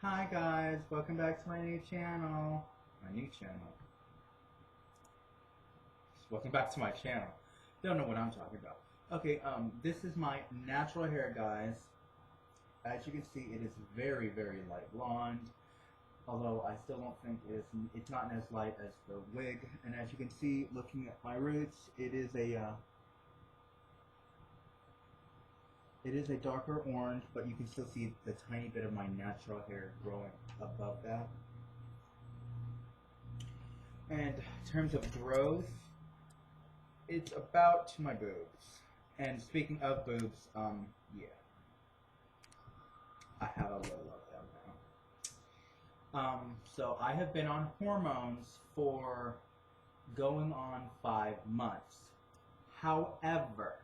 Hi guys, welcome back to my new channel. Welcome back to my channel. Don't know what I'm talking about. Okay, this is my natural hair, guys. As you can see, it is very, very light blonde. Although I still don't think it's not as light as the wig. And as you can see, looking at my roots, it is a darker orange, but you can still see the tiny bit of my natural hair growing above that. And in terms of growth, it's about to my boobs. And speaking of boobs, yeah, I have a little of them now. So I have been on hormones for going on 5 months. However,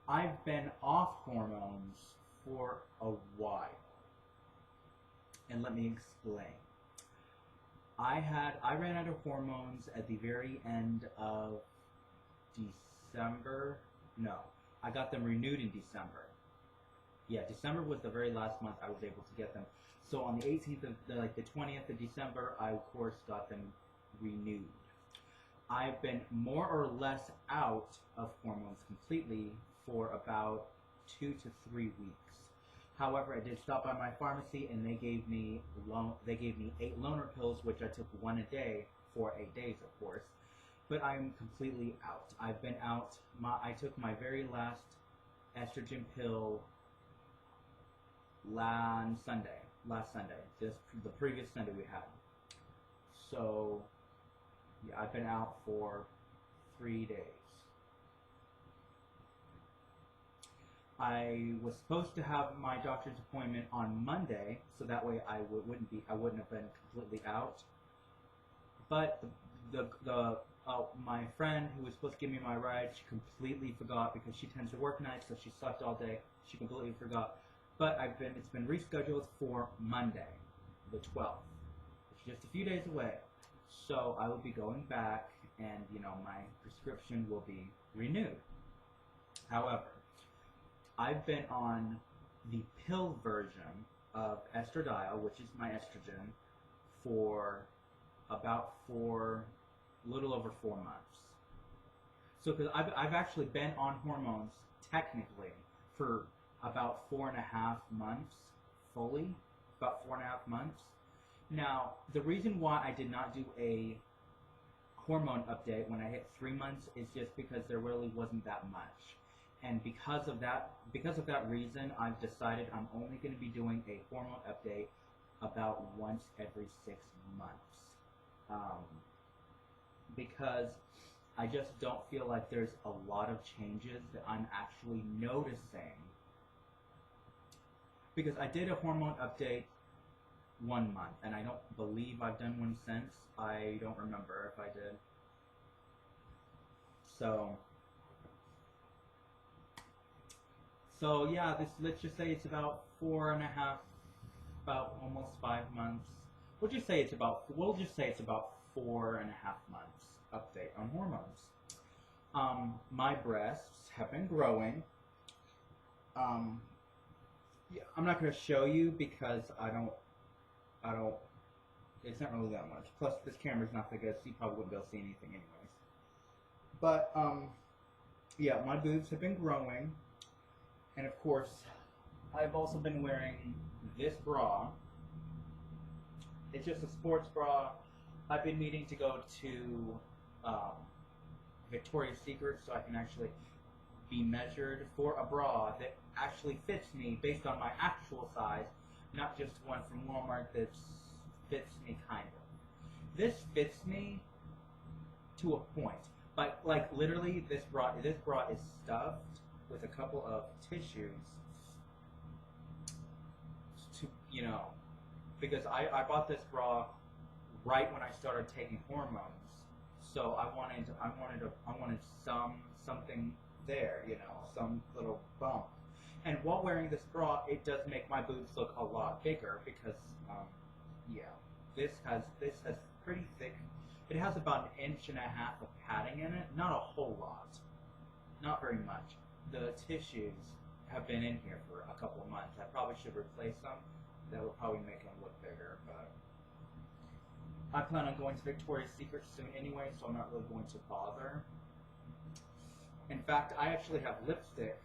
I've been off hormones for a while. And let me explain. I ran out of hormones at the very end of December. No, I got them renewed in December. Yeah, December was the very last month I was able to get them. So on the 18th of the 20th of December, I of course got them renewed. I've been more or less out of hormones completely for about 2 to 3 weeks. However, I did stop by my pharmacy and they gave me 8 loner pills, which I took 1 a day for 8 days, of course. But I'm completely out. I've been out. I took my very last estrogen pill last Sunday, just the previous Sunday we had. So yeah, I've been out for 3 days. I was supposed to have my doctor's appointment on Monday, so that way I wouldn't have been completely out. But my friend who was supposed to give me my ride, she completely forgot because she tends to work nights, so she slept all day. She completely forgot. But it's been rescheduled for Monday, the 12th, which is just a few days away. So I will be going back, and my prescription will be renewed. However, I've been on the pill version of estradiol, which is my estrogen, for a little over 4 months. So, because I've actually been on hormones technically for about 4.5 months, fully, about 4.5 months. Now, the reason why I did not do a hormone update when I hit 3 months is just because there really wasn't that much. And because of that reason, I've decided I'm only going to be doing a hormone update about once every 6 months. Because I just don't feel like there's a lot of changes that I'm actually noticing. Because I did a hormone update 1 month, and I don't believe I've done one since. I don't remember if I did. So yeah, let's just say it's about 4.5, about almost 5 months. We'll just say it's about 4.5 months update on hormones. My breasts have been growing. Yeah, I'm not going to show you because I don't. It's not really that much. Plus, this camera's not that good, so you probably wouldn't be able to see anything anyways. But yeah, my boobs have been growing. And of course, I've also been wearing this bra. It's just a sports bra. I've been needing to go to Victoria's Secret so I can actually be measured for a bra that actually fits me based on my actual size, not just one from Walmart that fits me kind of. This fits me to a point, but like literally this bra is stuffed with a couple of tissues to, because I bought this bra right when I started taking hormones, so I wanted something there, some little bump. And while wearing this bra, it does make my boobs look a lot bigger because yeah, this has pretty thick. It has about 1.5 inches of padding in it, not a whole lot, not very much. the tissues have been in here for a couple of months. I probably should replace them. That would probably make them look bigger, but I plan on going to Victoria's Secret soon anyway, so I'm not really going to bother. In fact, I actually have lipstick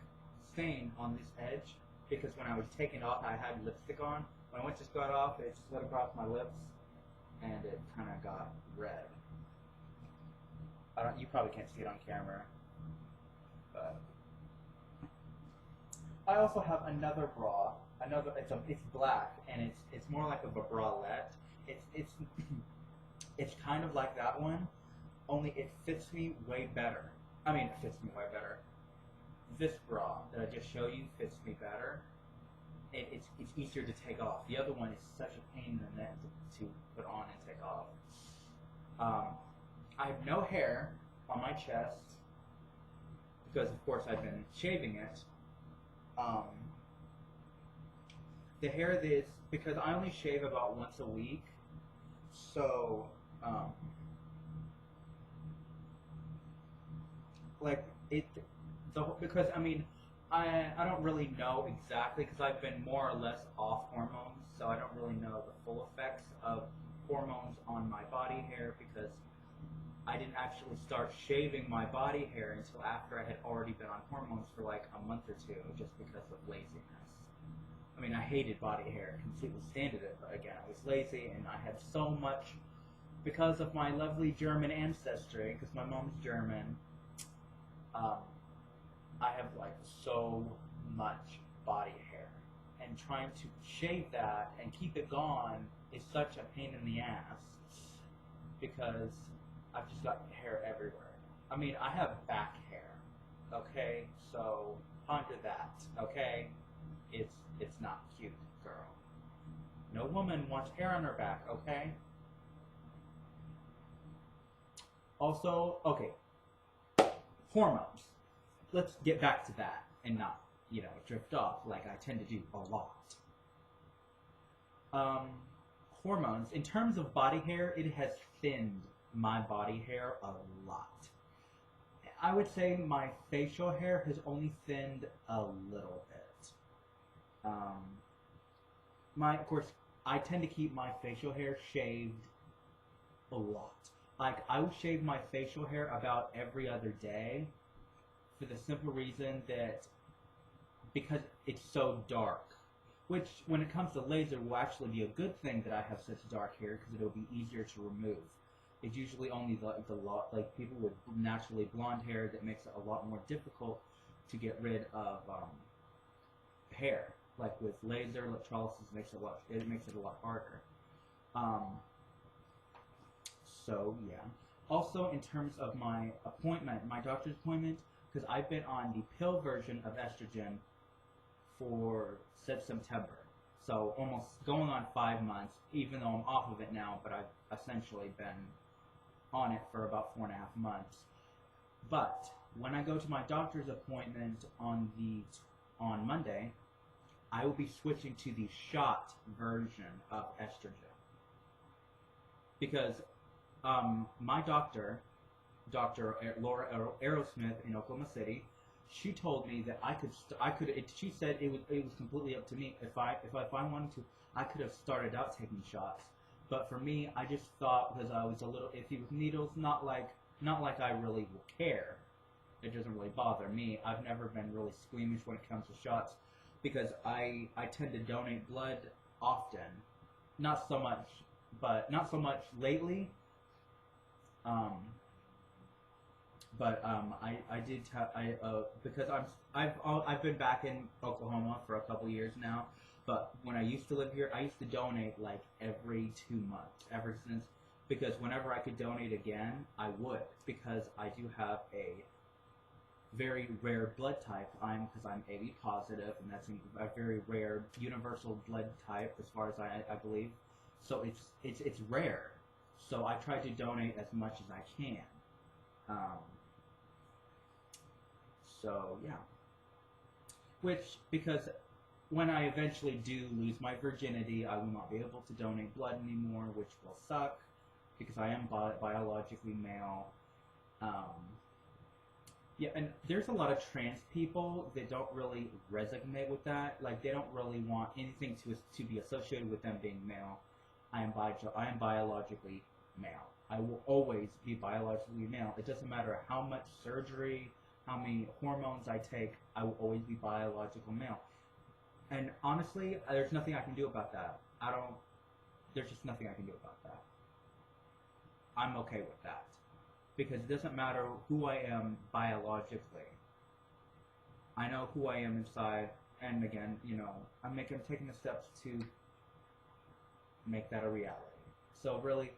stain on this edge because when I was taking it off, I had lipstick on. When I went to scrub it off, it slid across my lips and it kind of got red. You probably can't see it on camera, but I also have another bra. It's black and it's more like a bralette. It's kind of like that one, only it fits me way better. I mean, it fits me way better. This bra that I just showed you fits me better. It's easier to take off. The other one is such a pain in the neck to put on and take off. I have no hair on my chest because, of course, I've been shaving it. The hair is because I only shave about once a week, so because I mean I don't really know exactly because I've been more or less off hormones, so I don't really know the full effects of hormones on my body hair because I didn't actually start shaving my body hair until after I had already been on hormones for like a month or two, just because of laziness. I mean, I hated body hair, completely standed it, but again, I was lazy and I had so much, because of my lovely German ancestry, because my mom's German, I have like so much body hair, and trying to shave that and keep it gone is such a pain in the ass, because I've just got hair everywhere. I mean, I have back hair, okay? So, ponder that, okay? It's not cute, girl. No woman wants hair on her back, okay? Also, okay, hormones. Let's get back to that and not, drift off like I tend to do a lot. Hormones. In terms of body hair, it has thinned my body hair a lot. I would say my facial hair has only thinned a little bit. Of course, I tend to keep my facial hair shaved a lot. Like, I would shave my facial hair about every other day for the simple reason that because it's so dark, which when it comes to laser will actually be a good thing that I have such dark hair because it'll be easier to remove. It's usually only like people with naturally blonde hair that makes it a lot more difficult to get rid of hair. Like with laser electrolysis, it makes it a lot harder. So yeah. Also, in terms of my appointment, my doctor's appointment, because I've been on the pill version of estrogen since September. So almost going on 5 months, even though I'm off of it now, but I've essentially been on it for about 4.5 months. But when I go to my doctor's appointment on Monday, I will be switching to the shot version of estrogen. Because my doctor, Dr. Laura Aerosmith in Oklahoma City, she told me that she said it was completely up to me. If I wanted to, I could have started out taking shots. But for me, I just thought, because I was a little iffy with needles, not like I really will care. It doesn't really bother me. I've never been really squeamish when it comes to shots, because I tend to donate blood often. Not so much lately. Because I've been back in Oklahoma for a couple years now. But when I used to live here, I used to donate like every 2 months, ever since, because whenever I could donate again, I would, because I do have a very rare blood type. Because I'm AB positive, and that's a very rare universal blood type as far as I believe. So it's rare. So I try to donate as much as I can. So yeah. Because when I eventually do lose my virginity, I will not be able to donate blood anymore, which will suck, because I am biologically male. Yeah, and there's a lot of trans people that don't really resonate with that. Like, they don't really want anything to be associated with them being male. I am biologically male. I will always be biologically male. It doesn't matter how much surgery, how many hormones I take. I will always be biological male. And honestly, there's nothing I can do about that. I don't. There's just nothing I can do about that. I'm okay with that. Because it doesn't matter who I am biologically. I know who I am inside, and again, you know, I'm taking the steps to make that a reality. So really,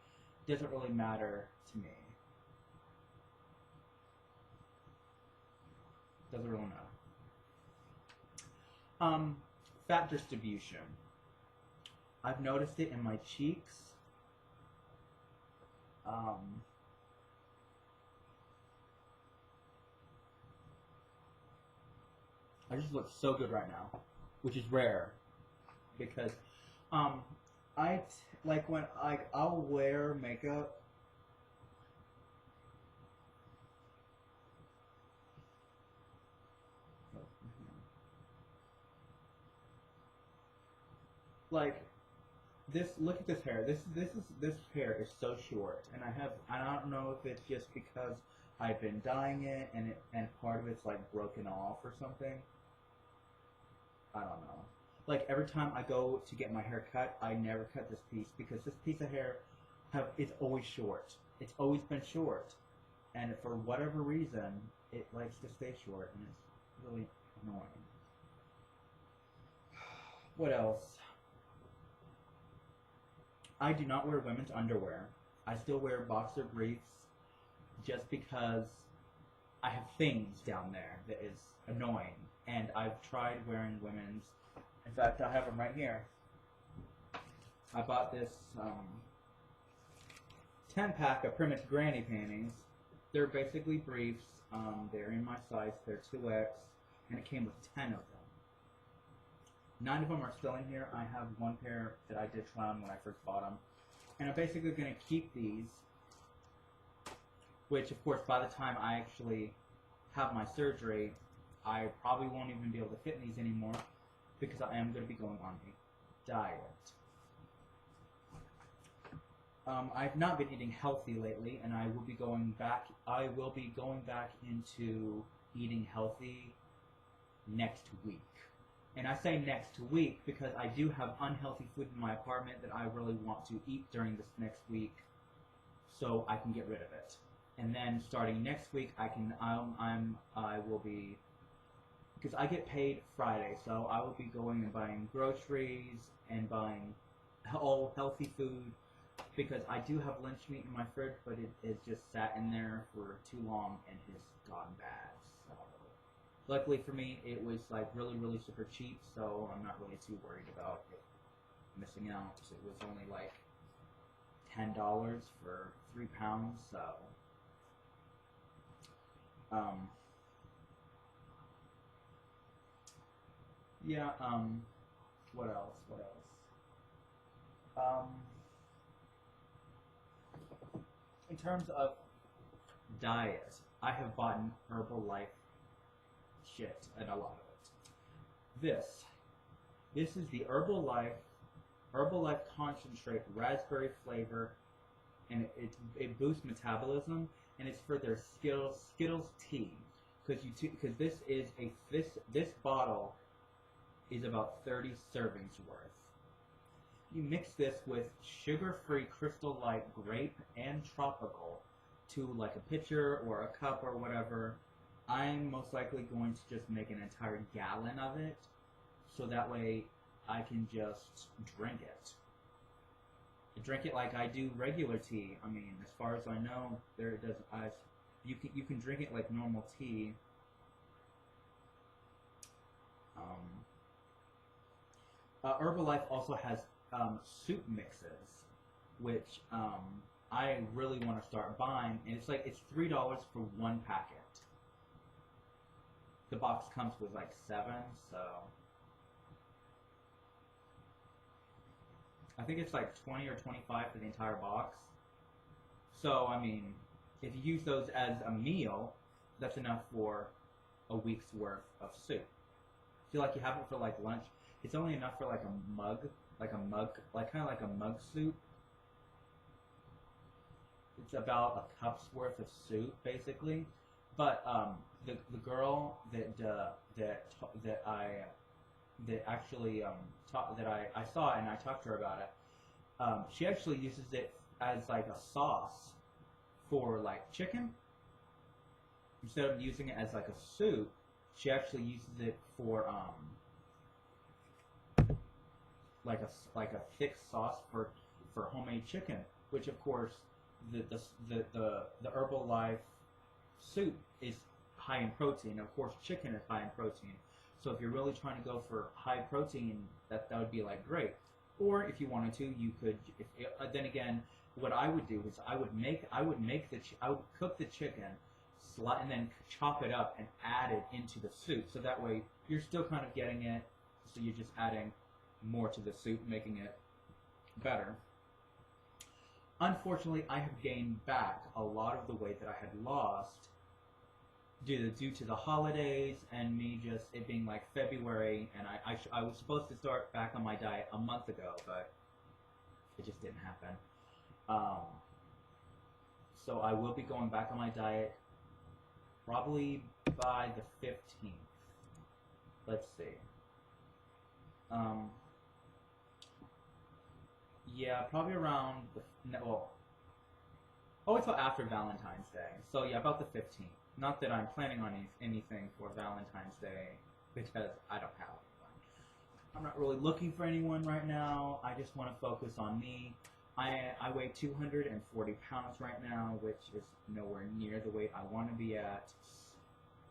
it doesn't really matter to me. Doesn't really matter. Fat distribution. I've noticed it in my cheeks. I just look so good right now, which is rare, because like when I'll wear makeup. Like this, look at this hair. This hair is so short, and I don't know if it's just because I've been dyeing it, and part of it's like broken off or something. I don't know. Like every time I go to get my hair cut, I never cut this piece because this piece of hair it's always short. It's always been short, and for whatever reason, it likes to stay short, and it's really annoying. What else? I do not wear women's underwear. I still wear boxer briefs just because I have things down there that is annoying. And I've tried wearing women's. In fact, I have them right here. I bought this 10-pack of Primitive Granny panties. They're basically briefs. They're in my size. They're 2X. And it came with 10 of them. 9 of them are still in here. I have one pair that I did try on when I first bought them. And I'm basically going to keep these. Which, of course, by the time I actually have my surgery, I probably won't even be able to fit in these anymore because I am going to be going on a diet. I've not been eating healthy lately, and I will be going back. I will be going back into eating healthy next week. And I say next week because I do have unhealthy food in my apartment that I really want to eat during this next week, so I can get rid of it. And then starting next week, I will be, because I get paid Friday, so I will be going and buying groceries and buying all healthy food, because I do have lunch meat in my fridge, but it is just sat in there for too long and has gone bad. So luckily for me, it was like really, really super cheap, so I'm not really too worried about it missing out. It was only like $10 for 3 pounds, so yeah, what else? In terms of diet, I have bought Herbalife shit, and a lot of it. This is the Herbalife concentrate raspberry flavor, and it boosts metabolism, and it's for their Skittles tea, because this bottle is about 30 servings worth. You mix this with sugar-free Crystal Light grape and tropical to like a pitcher or a cup or whatever. I'm most likely going to just make an entire gallon of it, so that way I can just drink it. Drink it like I do regular tea. I mean, as far as I know, you can drink it like normal tea. Herbalife also has soup mixes, which I really want to start buying, and it's $3 for 1 packet. The box comes with like 7, so I think it's like 20 or 25 for the entire box. So I mean, if you use those as a meal, That's enough for a week's worth of soup. Feel like you have it for like lunch. It's only enough for like a mug, like kind of like a mug soup. It's about a cup's worth of soup, basically. But the girl that I saw and I talked to her about it. She actually uses it as like a sauce for like chicken. Instead of using it as like a soup, she actually uses it for like a thick sauce for homemade chicken, which of course the Herbalife soup is high in protein. Of course, chicken is high in protein. So if you're really trying to go for high protein, that would be like great. Or if you wanted to, you could. Then again, what I would do is I would cook the chicken, and then chop it up and add it into the soup. So that way you're still kind of getting it. So you're just adding more to the soup, making it better. Unfortunately, I have gained back a lot of the weight that I had lost due to the holidays and me just it being like February, and I was supposed to start back on my diet a month ago, but it just didn't happen. So I will be going back on my diet probably by the 15th. Let's see. Yeah, probably around it's after Valentine's Day. So yeah, about the 15th. Not that I'm planning on anything for Valentine's Day, because I don't have anyone. I'm not really looking for anyone right now. I just want to focus on me. I weigh 240 pounds right now, which is nowhere near the weight I want to be at.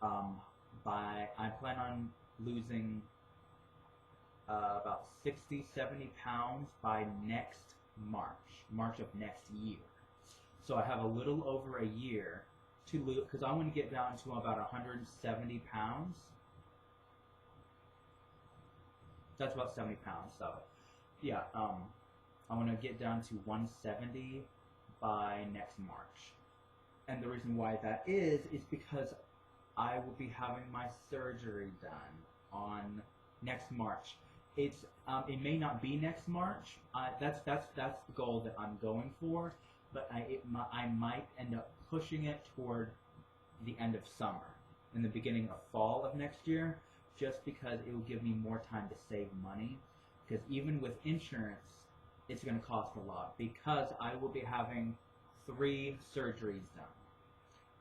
I plan on losing about 60, 70 pounds by next March of next year. So I have a little over a year to lose, because I want to get down to about 170 pounds. That's about 70 pounds. So yeah, I want to get down to 170 by next March. And the reason why that is because I will be having my surgery done on next March. It may not be next March. That's the goal that I'm going for. But I might end up pushing it toward the end of summer, in the beginning of fall of next year, just because it will give me more time to save money. Because even with insurance, it's going to cost a lot, because I will be having 3 surgeries done.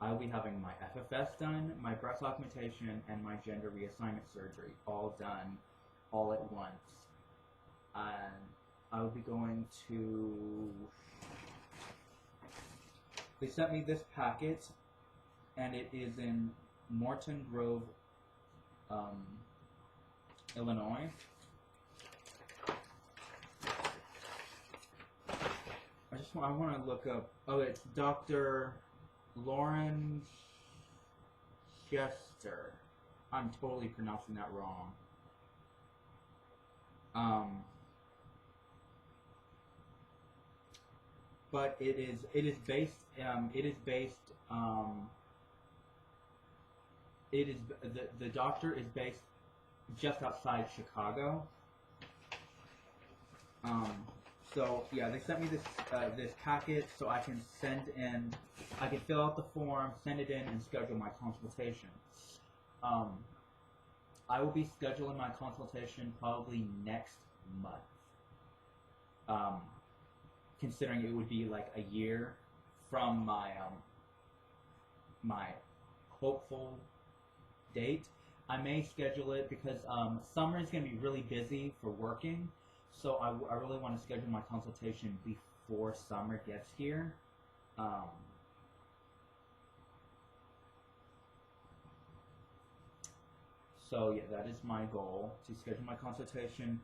I will be having my FFS done, my breast augmentation, and my gender reassignment surgery all done all at once. And I will be going to... They sent me this packet, and it is in Morton Grove, Illinois. I want to look up. Oh, it's Dr. Lauren Chester. I'm totally pronouncing that wrong. But it is based the doctor is based just outside Chicago. So yeah, they sent me this packet so I can fill out the form, send it in, and schedule my consultation. I will be scheduling my consultation probably next month. Considering it would be like a year from my my hopeful date. I may schedule it because summer is going to be really busy for working, so I really want to schedule my consultation before summer gets here. So yeah, that is my goal, to schedule my consultation.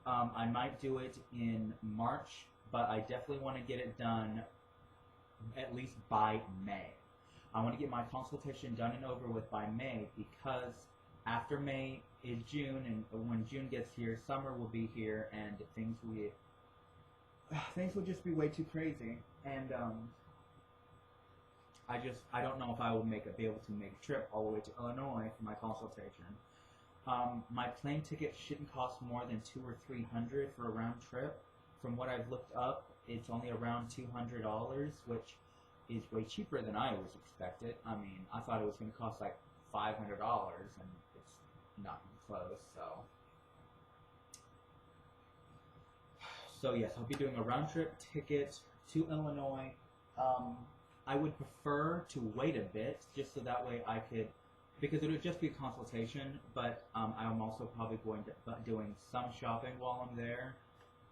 I might do it in March, but I definitely want to get it done at least by May. I want to get my consultation done and over with by May, because after May is June, and when June gets here, summer will be here, and things will just be way too crazy. And I don't know if I will be able to make a trip all the way to Illinois for my consultation. My plane ticket shouldn't cost more than $200 or $300 for a round trip. From what I've looked up, it's only around $200, which is way cheaper than I always expected. I mean, I thought it was going to cost like $500, and it's not even close. So yes, I'll be doing a round trip ticket to Illinois. I would prefer to wait a bit, just so that way I could, because it would just be a consultation, but I'm also probably going to doing some shopping while I'm there,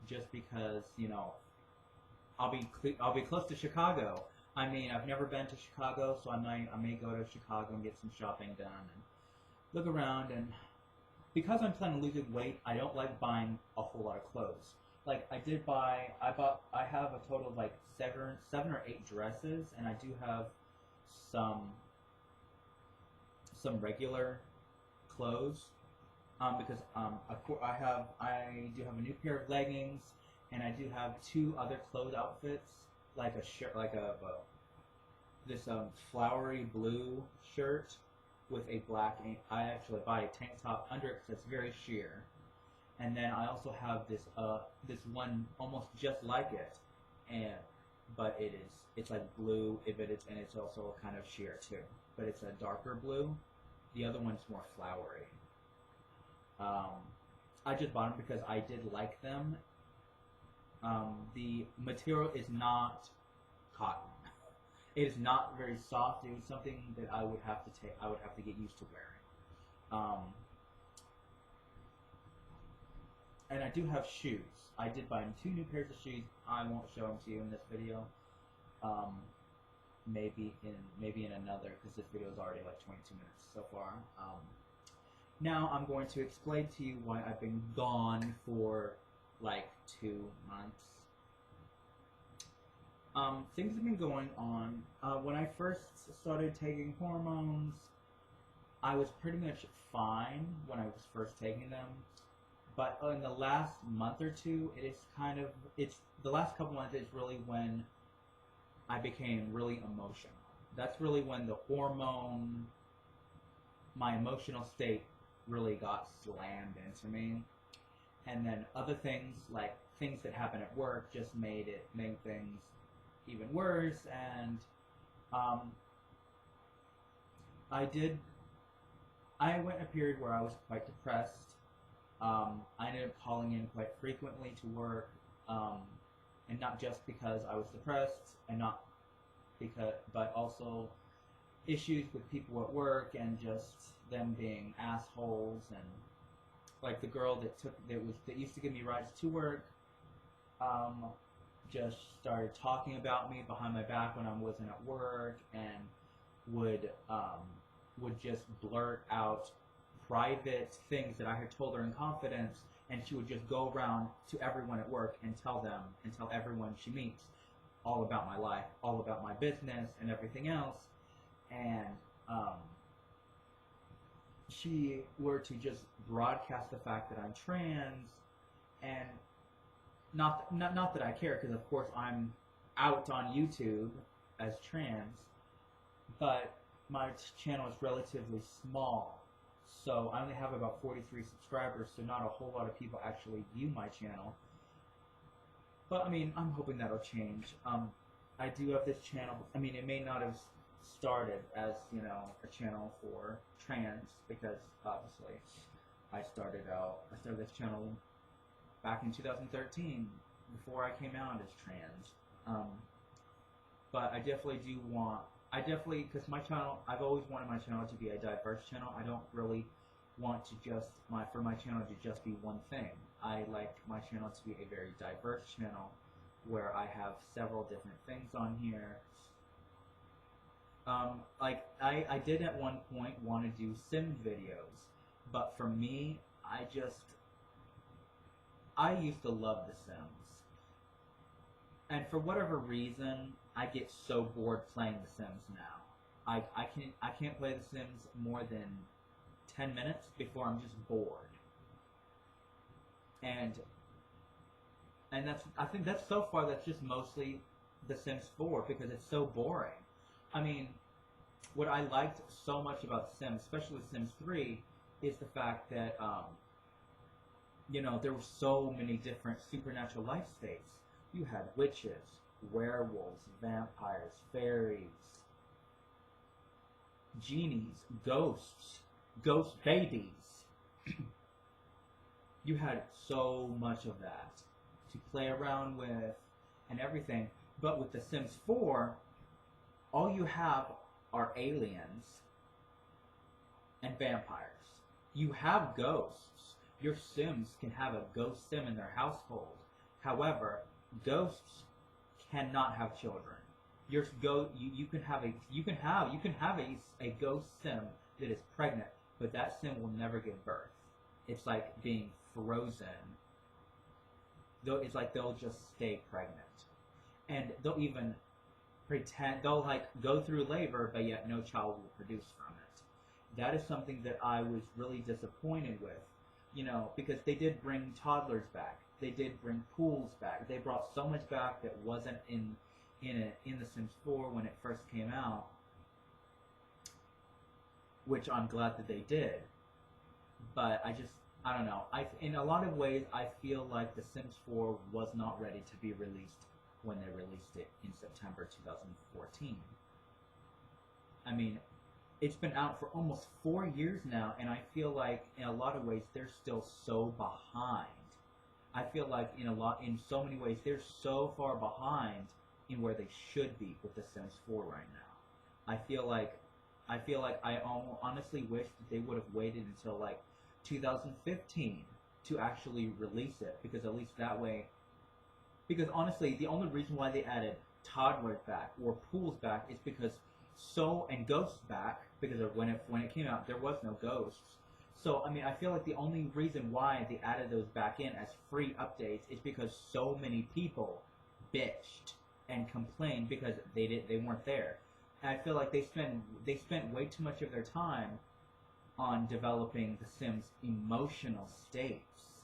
just because, you know, I'll be close to Chicago. I mean, I've never been to Chicago, so I may go to Chicago and get some shopping done and look around. And because I'm planning on losing weight, I don't like buying a whole lot of clothes. Like I have a total of like seven or eight dresses, and I do have some regular clothes, because of course I do have a new pair of leggings, and I do have two other clothes outfits, like a shirt, like this flowery blue shirt with a black. I actually buy a tank top under it because it's very sheer. And then I also have this one almost just like it, but it's like blue, and it's also kind of sheer too, but it's a darker blue. The other one's more flowery. I just bought them because I did like them. The material is not cotton. It is not very soft. It was something that I would have to get used to wearing. And I do have shoes. I did buy two new pairs of shoes. I won't show them to you in this video. Maybe in another, because this video is already like 22 minutes so far. Now I'm going to explain to you why I've been gone for like 2 months. Things have been going on. When I first started taking hormones, I was pretty much fine when I was first taking them. But in the last month or two, the last couple months is really when I became really emotional. That's really when my emotional state really got slammed into me. And then other things, like things that happen at work, just made things even worse. And I went a period where I was quite depressed. I ended up calling in quite frequently to work, and not just because I was depressed, but also issues with people at work and just them being assholes. And like the girl that used to give me rides to work, just started talking about me behind my back when I wasn't at work, and would just blurt out private things that I had told her in confidence, and she would just go around to everyone at work and tell everyone she meets all about my life, all about my business and everything else. And she were to just broadcast the fact that I'm trans, and not that I care, because of course I'm out on YouTube as trans, but my channel is relatively small. So I only have about 43 subscribers, so not a whole lot of people actually view my channel. But I mean, I'm hoping that'll change. I do have this channel. I mean, it may not have started as, you know, a channel for trans, because obviously I started this channel back in 2013, before I came out as trans. But I definitely because my channel, I've always wanted my channel to be a diverse channel. I don't really want to for my channel to just be one thing. I like my channel to be a very diverse channel, where I have several different things on here. Like I did at one point want to do sim videos, but for me, I used to love The Sims, and for whatever reason, I get so bored playing The Sims now. I can't play The Sims more than 10 minutes before I'm just bored. And I think that's so far, that's just mostly The Sims 4, because it's so boring. I mean, what I liked so much about Sims, especially Sims 3, is the fact that, there were so many different supernatural life states. You had witches, werewolves, vampires, fairies, genies, ghosts, ghost babies. You had so much of that to play around with and everything. But with The Sims 4, all you have are aliens and vampires. You have ghosts. Your Sims can have a ghost sim in their household. However, ghosts cannot have children. You can have a ghost sim that is pregnant, but that sim will never give birth. It's like being frozen. It's like they'll just stay pregnant, and they'll even pretend they'll like go through labor, but yet no child will produce from it. That is something that I was really disappointed with, because they did bring toddlers back. They did bring pools back. They brought so much back that wasn't in The Sims 4 when it first came out, which I'm glad that they did. But I don't know. In a lot of ways, I feel like The Sims 4 was not ready to be released when they released it in September 2014. I mean, it's been out for almost 4 years now, and I feel like in a lot of ways they're still so behind. I feel like in so many ways they're so far behind in where they should be with The Sims 4 right now. I feel like I honestly wish that they would have waited until like 2015 to actually release it, because at least that way. Because honestly, the only reason why they added toddlers back or pools back is because and ghosts back, because of when it came out there was no ghosts. So I mean, I feel like the only reason why they added those back in as free updates is because so many people bitched and complained because they weren't there. And I feel like they spent way too much of their time on developing the Sims' emotional states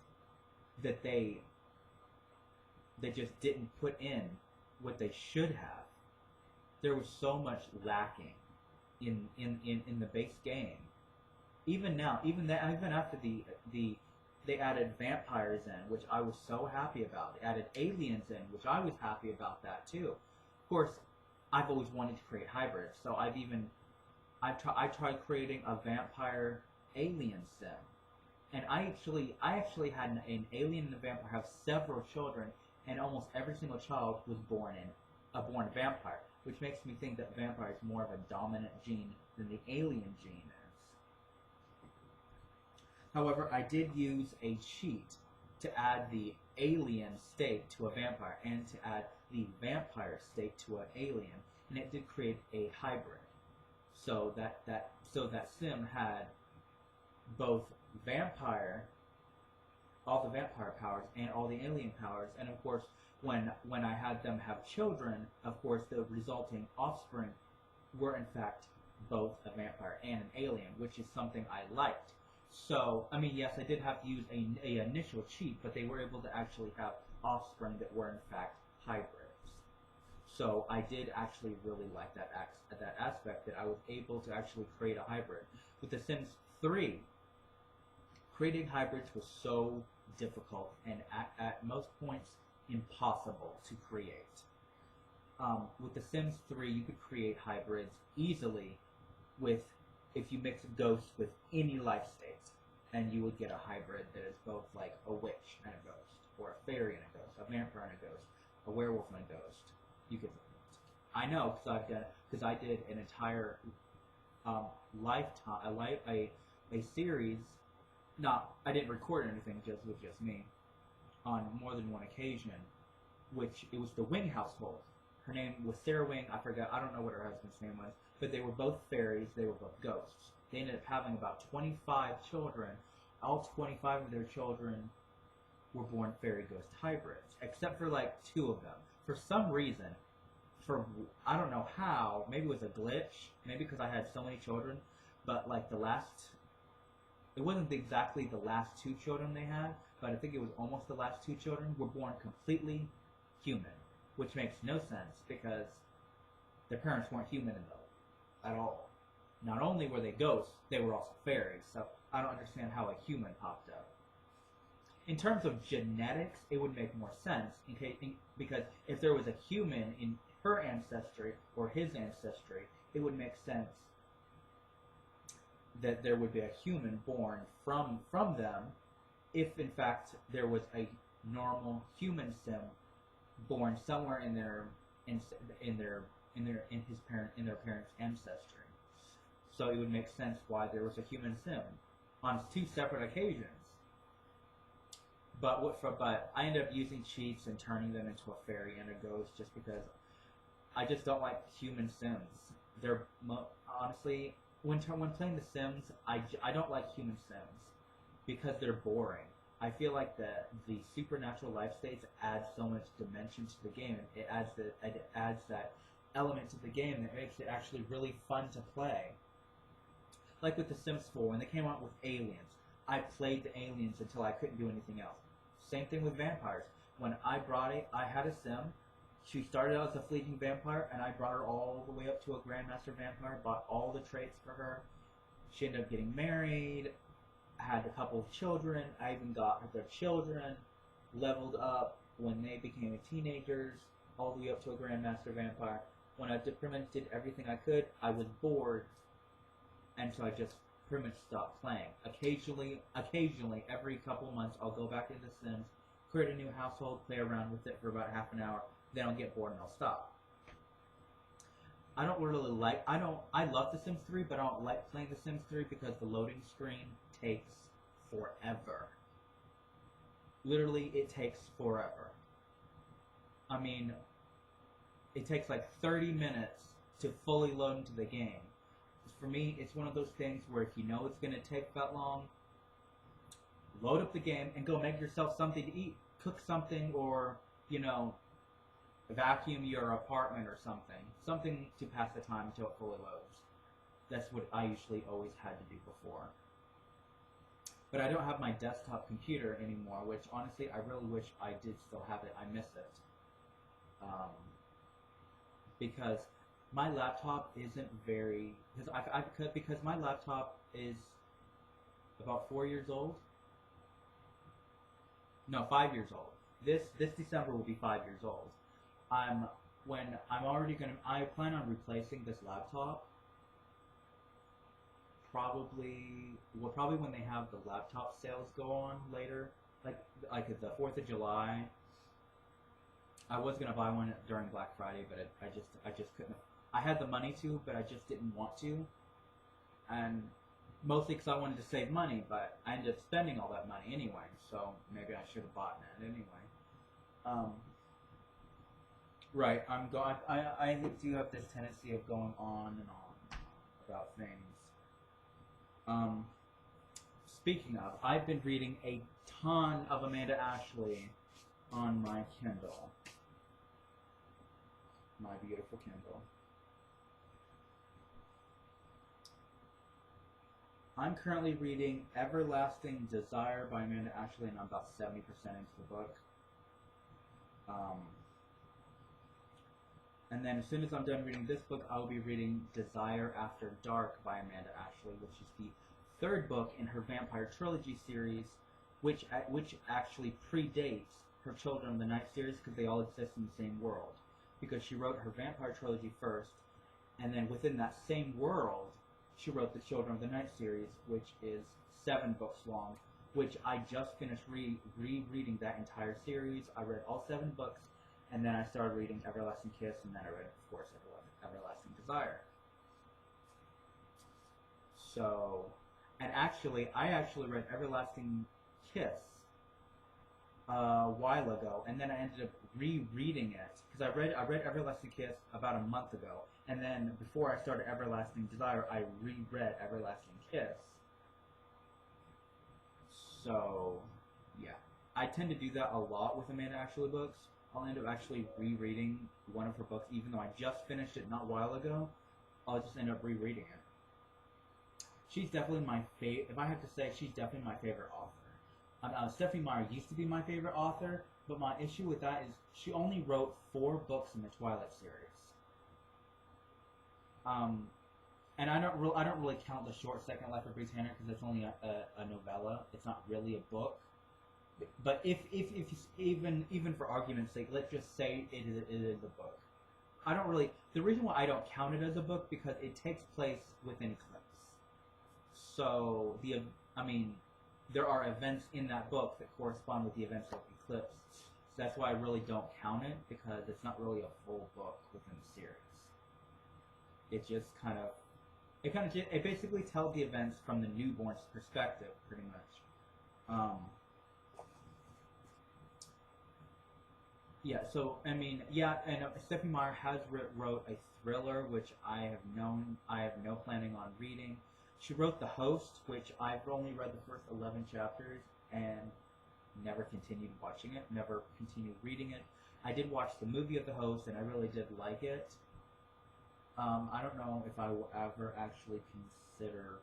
that they just didn't put in what they should have. There was so much lacking in the base game. Even now, even after they added vampires in, which I was so happy about. They added aliens in, which I was happy about that too. Of course, I've always wanted to create hybrids, so I tried creating a vampire alien sim, and I actually had an alien and a vampire have several children, and almost every single child was born vampire, which makes me think that vampire is more of a dominant gene than the alien gene is. However, I did use a cheat to add the alien state to a vampire and to add the vampire state to an alien, and it did create a hybrid. So that sim had both all the vampire powers and all the alien powers, and of course, when I had them have children, of course, the resulting offspring were in fact both a vampire and an alien, which is something I liked. So, I mean, yes, I did have to use a initial cheat, but they were able to actually have offspring that were in fact hybrids. So I did actually really like that aspect, that I was able to actually create a hybrid. With The Sims 3, creating hybrids was so difficult and at most points impossible to create. With The Sims 3, you could create hybrids easily if you mix ghosts with any life states, and you would get a hybrid that is both like a witch and a ghost, or a fairy and a ghost, a vampire and a ghost, a werewolf and a ghost. You could. I know because I did an entire a series. I didn't record anything with just me on more than one occasion. Which it was the Wing household. Her name was Sarah Wing. I forgot. I don't know what her husband's name was, but they were both fairies. They were both ghosts. They ended up having about 25 children. All 25 of their children were born fairy ghost hybrids, except for like 2 of them. For some reason, I don't know how, maybe it was a glitch, maybe because I had so many children, but like it wasn't exactly the last 2 children they had, but I think it was almost the last 2 children were born completely human, which makes no sense because their parents weren't human in those. at all. Not only were they ghosts, they were also fairies, so I don't understand how a human popped up. In terms of genetics, it would make more sense because if there was a human in her ancestry or his ancestry, it would make sense that there would be a human born from them if in fact there was a normal human sim born somewhere in their parents' ancestry. So it would make sense why there was a human sim on 2 separate occasions. But I ended up using cheats and turning them into a fairy and a ghost just because I just don't like human sims. They're honestly, when playing The Sims, I don't like human sims because they're boring. I feel like the supernatural life states add so much dimension to the game. It adds that element to the game that makes it actually really fun to play. Like with The Sims 4, when they came out with aliens, I played the aliens until I couldn't do anything else. Same thing with vampires. When I had a sim. She started out as a fleeting vampire, and I brought her all the way up to a Grandmaster Vampire, bought all the traits for her. She ended up getting married, had a couple of children. I even got their children leveled up when they became teenagers, all the way up to a Grandmaster Vampire. When I pretty much did everything I could, I was bored, and so I just pretty much stopped playing. Occasionally, every couple months, I'll go back into Sims, create a new household, play around with it for about half an hour, then I'll get bored and I'll stop. I don't really like, I love The Sims 3, but I don't like playing The Sims 3 because the loading screen takes forever. Literally, it takes forever. I mean, it takes like 30 minutes to fully load into the game. For me, it's one of those things where if you know it's going to take that long, load up the game and go make yourself something to eat. Cook something or, vacuum your apartment or something. Something to pass the time until it fully loads. That's what I usually always had to do before. But I don't have my desktop computer anymore, which honestly I really wish I did still have it. I miss it. Because my laptop isn't very... Because my laptop is about 4 years old. No, 5 years old. This December will be 5 years old. I plan on replacing this laptop probably when they have the laptop sales go on later, like the 4th of July. I was gonna buy one during Black Friday, but I just couldn't. I had the money to, but I just didn't want to, and mostly because I wanted to save money, but I ended up spending all that money anyway. So maybe I should have bought it anyway. Right, I do have this tendency of going on and on about things. Speaking of, I've been reading a ton of Amanda Ashley on my Kindle. My beautiful Kindle. I'm currently reading Everlasting Desire by Amanda Ashley, and I'm about 70% into the book. And then as soon as I'm done reading this book, I'll be reading Desire After Dark by Amanda Ashley, which is the 3rd book in her Vampire Trilogy series, which actually predates her Children of the Night series because they all exist in the same world. Because she wrote her Vampire Trilogy first, and then within that same world, she wrote the Children of the Night series, which is 7 books long, which I just finished rereading that entire series. I read all 7 books, and then I started reading Everlasting Kiss, and then I read, of course, Everlasting Desire. So, and I actually read Everlasting Kiss a while ago, and then I ended up rereading it, because I read Everlasting Kiss about a month ago, and then before I started Everlasting Desire, I reread Everlasting Kiss. So, yeah. I tend to do that a lot with Amanda Ashley books. I'll end up actually rereading one of her books, even though I just finished it not a while ago. I'll just end up rereading it. She's definitely my favorite. If I have to say, she's definitely my favorite author. Stephanie Meyer used to be my favorite author, but my issue with that is she only wrote 4 books in the Twilight series. And I don't really count the short Second Life of Britannia because it's only a novella. It's not really a book. But if even for argument's sake, let's just say it is a book. I don't really. The reason why I don't count it as a book because it takes place within Eclipse. So there are events in that book that correspond with the events of Eclipse. So that's why I really don't count it because it's not really a full book within the series. It just it basically tells the events from the newborn's perspective, pretty much. Yeah, so and Stephenie Meyer has wrote a thriller which I have no planning on reading. She wrote The Host, which I've only read the first 11 chapters and never continued watching it, never continued reading it. I did watch the movie of The Host and I really did like it. I don't know if I will ever actually consider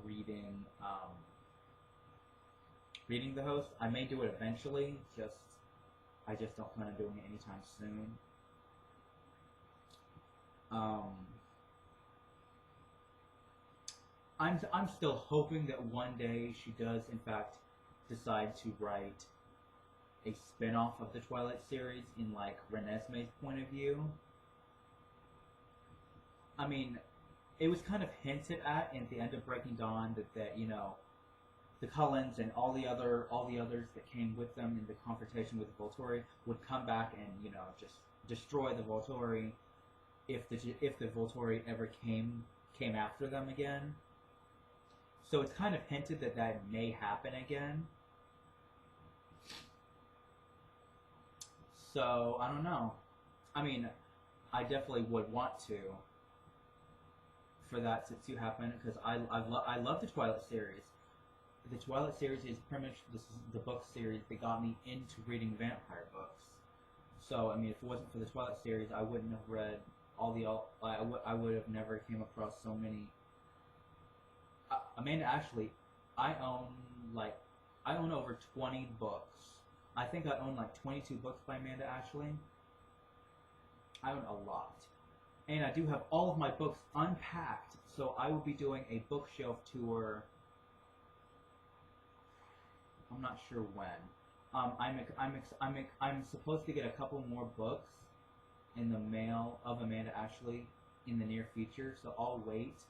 reading The Host. I may do it eventually, I just don't plan on doing it anytime soon. I'm still hoping that one day she does in fact decide to write a spin-off of the Twilight series in like Renesmee's point of view. I mean, it was kind of hinted at the end of Breaking Dawn that the Cullens and all the others that came with them in the confrontation with the Volturi would come back and just destroy the Volturi if the Volturi ever came after them again. So it's kind of hinted that may happen again. So I don't know. I mean, I definitely would want for that to happen because I love the Twilight series. The Twilight series is pretty much the book series that got me into reading vampire books. So I mean, if it wasn't for the Twilight series, I wouldn't have read I would have never came across so many. Amanda Ashley, I own over 20 books. I think I own like 22 books by Amanda Ashley. I own a lot. And I do have all of my books unpacked, so I will be doing a bookshelf tour. I'm not sure when. I'm supposed to get a couple more books in the mail of Amanda Ashley in the near future, so I'll wait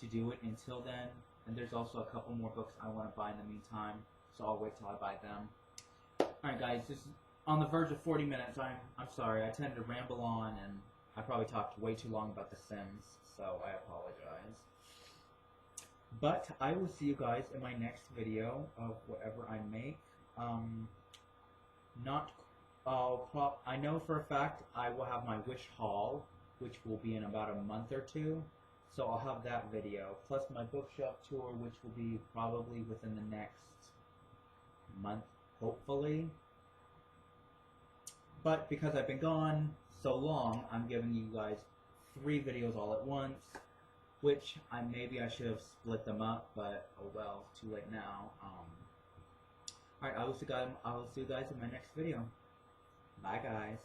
to do it until then. And there's also a couple more books I want to buy in the meantime, so I'll wait till I buy them. Alright guys, this is on the verge of 40 minutes. I'm sorry, I tend to ramble on and I probably talked way too long about The Sims, so I apologize. But I will see you guys in my next video of whatever I make. I know for a fact I will have my Wish haul, which will be in about a month or two. So I'll have that video, plus my bookshelf tour, which will be probably within the next month, hopefully. But because I've been gone so long, I'm giving you guys 3 videos all at once, which maybe I should have split them up, but oh well, too late now. Alright, I will see you guys in my next video. Bye guys.